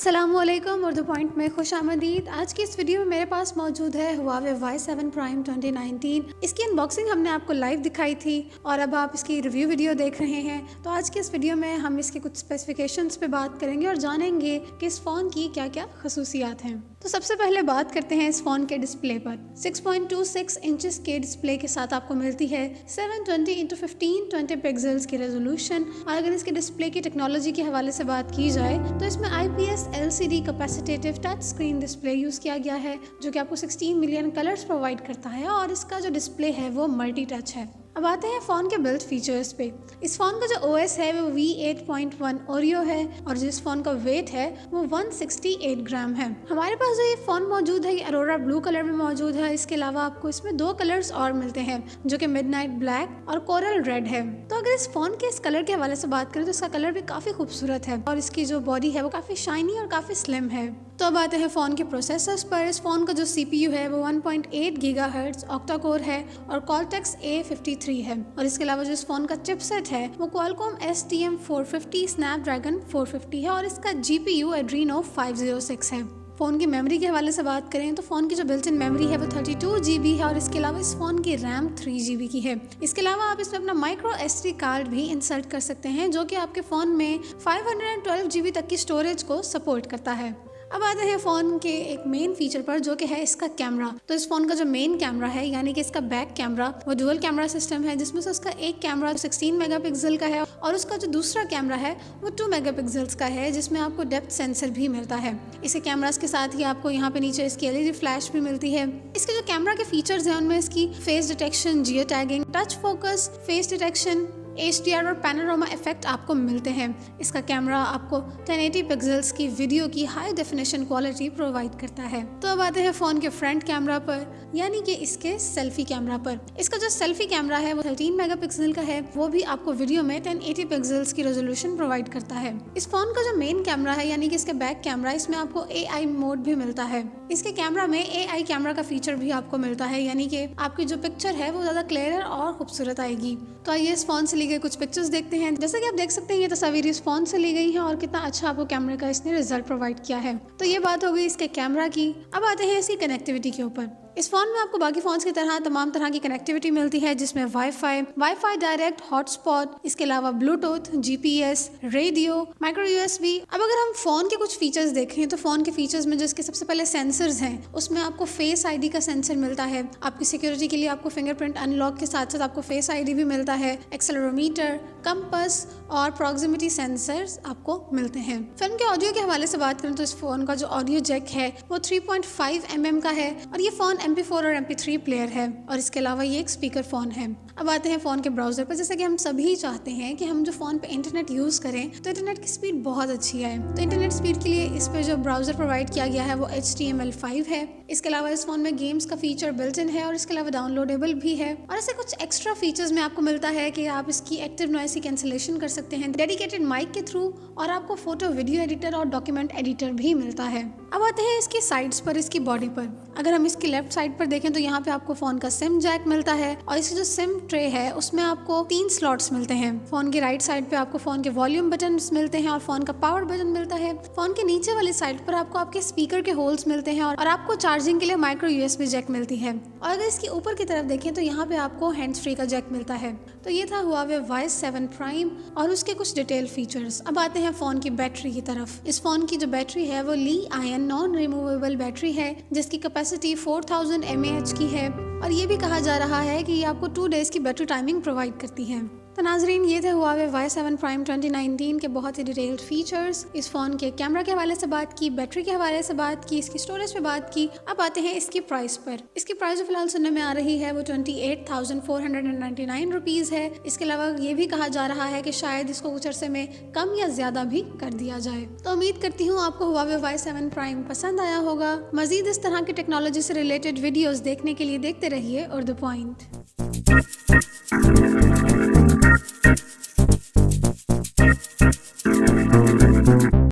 अस्सलामुअलैकुम उर्दू पॉइंट में खुश आमदीद। आज की इस वीडियो में मेरे पास मौजूद है Huawei Y7 Prime 2019। इसकी अनबॉक्सिंग हमने आपको लाइव दिखाई थी और अब आप इसकी रिव्यू वीडियो देख रहे हैं। तो आज की इस वीडियो में हम इसके कुछ स्पेसिफिकेशंस पे बात करेंगे और जानेंगे कि इस फ़ोन की क्या क्या खसूसियात हैं। तो सबसे पहले बात करते हैं इस फ़ोन के डिस्प्ले पर। 6.26 इंचेस के डिस्प्ले के साथ आपको मिलती है 720x1520 पिक्सल्स की रेजोल्यूशन। और अगर इसके डिस्प्ले की टेक्नोलॉजी के हवाले से बात की जाए तो इसमें IPS LCD capacitive touch screen display use किया गया है जो कि आपको 16 मिलियन कलर्स प्रोवाइड करता है और इसका जो डिस्प्ले है वो मल्टी टच है। अब आते हैं फ़ोन के बिल्ड फीचर्स पे। इस फ़ोन का जो OS है वो V8.1 ओरियो है और जिस फ़ोन का वेट है वो 168 ग्राम है। हमारे पास जो ये फ़ोन मौजूद है ये अरोरा ब्लू कलर में मौजूद है। इसके अलावा आपको इसमें 2 कलर्स और मिलते हैं जो कि मिडनाइट ब्लैक और कोरल रेड है। तो अगर इस फ़ोन के इस कलर के हवाले से बात करें तो इसका कलर भी काफ़ी खूबसूरत है और इसकी जो बॉडी है वो काफ़ी शाइनी और काफ़ी स्लिम है। तो अब आते हैं फ़ोन के प्रोसेसर्स पर। इस फ़ोन का जो CPU है वो 1.8 गीगाहर्ट्ज़ ऑक्टा कोर है और Cortex A53 है। और इसके अलावा जो इस फ़ोन का चिपसेट है वो Qualcomm STM450 Snapdragon 450 है और इसका GPU Adreno 506 है। फ़ोन की मेमोरी के हवाले से बात करें तो फ़ोन की जो बिल्ट इन मेमोरी है वो 32 GB है और इसके अलावा इस फ़ोन की रैम 3 GB की है। इसके अलावा आप इसमें अपना माइक्रो SD कार्ड भी इंसर्ट कर सकते हैं जो कि आपके फ़ोन में 512 GB तक की स्टोरेज को सपोर्ट करता है। अब आते हैं फ़ोन के एक मेन फीचर पर जो कि है इसका कैमरा। तो इस फ़ोन का जो मेन कैमरा है यानी कि इसका बैक कैमरा वो डुअल कैमरा सिस्टम है जिसमें से उसका एक कैमरा 16 मेगापिक्सल का है और उसका जो दूसरा कैमरा है वो 2 मेगापिक्सल्स का है जिसमें आपको डेप्थ सेंसर भी मिलता है। इसे कैमरास के साथ ही आपको यहाँ पे नीचे इसकी LED फ्लैश भी मिलती है। इसके जो कैमरा के फीचर्स हैं उनमें इसकी face detection, geo tagging, touch focus, face detection, HDR और पैनोरामा इफेक्ट आपको मिलते हैं। इसका कैमरा आपको 1080 पिक्सल्स की वीडियो की हाई डेफिनेशन क्वालिटी प्रोवाइड करता है। तो अब आते हैं फ़ोन के फ्रंट कैमरा पर यानी कि इसके सेल्फी कैमरा पर। इसका जो सेल्फी कैमरा है वो 13 मेगापिक्सल का है, वो भी आपको वीडियो में 1080 पिक्सल्स की रेजोल्यूशन प्रोवाइड करता है। इस फ़ोन का जो मेन कैमरा है यानी कि इसके बैक कैमरा, इसमें आपको AI मोड भी मिलता है। इसके कैमरा में AI कैमरा का फीचर भी आपको मिलता है यानी कि आपकी जो पिक्चर है वो ज़्यादा क्लियर और खूबसूरत आएगी। तो आइए इस फ़ोन से ली गई कुछ पिक्चर्स देखते हैं। जैसा कि आप देख सकते हैं ये तस्वीर इस फ़ोन से ली गई है और कितना अच्छा आपको कैमरे का इसने रिजल्ट प्रोवाइड किया है। तो ये बात हो गई इसके कैमरा की। अब आते हैं इसकी कनेक्टिविटी के ऊपर। इस फ़ोन में आपको बाकी फ़ोन्स की तरह तमाम तरह की कनेक्टिविटी मिलती है जिसमें वाईफाई डायरेक्ट, हॉटस्पॉट, इसके अलावा Bluetooth, GPS, radio, micro USB। अब अगर हम फ़ोन के कुछ फीचर्स देखें तो फ़ोन के फीचर्स में जो इसके सबसे पहले सेंसर्स हैं उसमें आपको फेस ID का सेंसर मिलता है। आपकी सिक्योरिटी के लिए आपको फिंगरप्रिंट अनलॉक के साथ साथ आपको फेस ID भी मिलता है। एक्सेलेरोमीटर, कंपास और प्रॉक्सिमिटी सेंसर्स आपको मिलते हैं। फिल्म के ऑडियो के हवाले से बात करें तो इस फ़ोन का जो ऑडियो जैक है वो 3.5 mm का है और ये फ़ोन MP4 और MP3 प्लेयर है और इसके अलावा ये एक स्पीकर फ़ोन है। अब आते हैं फ़ोन के ब्राउज़र पर। जैसे कि हम सभी चाहते हैं कि हम जो फ़ोन पे इंटरनेट यूज़ करें तो इंटरनेट की स्पीड बहुत अच्छी है। तो इंटरनेट स्पीड के लिए इस पर जो ब्राउज़र प्रोवाइड किया गया है वो HTML5 है। इसके अलावा इस फ़ोन में गेम्स का फीचर बिल्ट इन है और इसके अलावा डाउनलोडेबल भी है। और ऐसे कुछ एक्स्ट्रा फीचर्स में आपको मिलता है कि आप इसकी एक्टिव नॉइस की कैंसिलेशन कर सकते हैं डेडिकेटेड माइक के थ्रू और आपको फोटो वीडियो एडिटर और डॉक्यूमेंट एडिटर भी मिलता है। अब आते हैं इसकी साइड्स पर, इसकी बॉडी पर। अगर हम इसकी लेफ्ट साइड पर देखें तो यहाँ पे आपको फ़ोन का सिम जैक मिलता है और इसकी जो सिम ट्रे है उसमें आपको 3 स्लॉट्स मिलते हैं। फ़ोन की राइट साइड पे आपको फ़ोन के वॉल्यूम बटन मिलते हैं और फ़ोन का पावर बटन मिलता है। फ़ोन के नीचे वाली साइड पर आपको आपके स्पीकर के होल्स मिलते हैं और आपको चार्जिंग के लिए माइक्रो USB जैक मिलती है। और अगर इसके ऊपर की तरफ देखें तो यहाँ पे आपको हैंड्स फ्री का जैक मिलता है। तो ये था Huawei Y7 Prime और उसके कुछ डिटेल फीचर्स। अब आते हैं फ़ोन की बैटरी की तरफ। इस फ़ोन की जो बैटरी है वो ली-आयन नॉन रिमूवेबल बैटरी है जिसकी कैपेसिटी 4000 mAh की है और ये भी कहा जा रहा है कि ये आपको 2 डेज़ की बैटरी टाइमिंग प्रोवाइड करती है। तो नाजरीन ये थे Huawei Y7 Prime 2019 के बहुत ही डिटेल्ड फीचर्स। इस फ़ोन के कैमरा के हवाले से बात की, बैटरी के हवाले से बात की, इसकी स्टोरेज पे बात की। अब आते हैं इसकी प्राइस पर। इसकी प्राइस जो फिलहाल सुनने में आ रही है वो 28,499 रुपीज़ है। इसके अलावा ये भी कहा जा रहा है कि शायद इसको कुछ अरसे में कम या ज़्यादा भी कर दिया जाए। तो उम्मीद करती हूँ आपको Huawei Y7 Prime पसंद आया होगा। मज़ीद इस तरह की टेक्नोलॉजी से रिलेटेड वीडियोज़ देखने के लिए देखते रहिए उर्दू पॉइंट।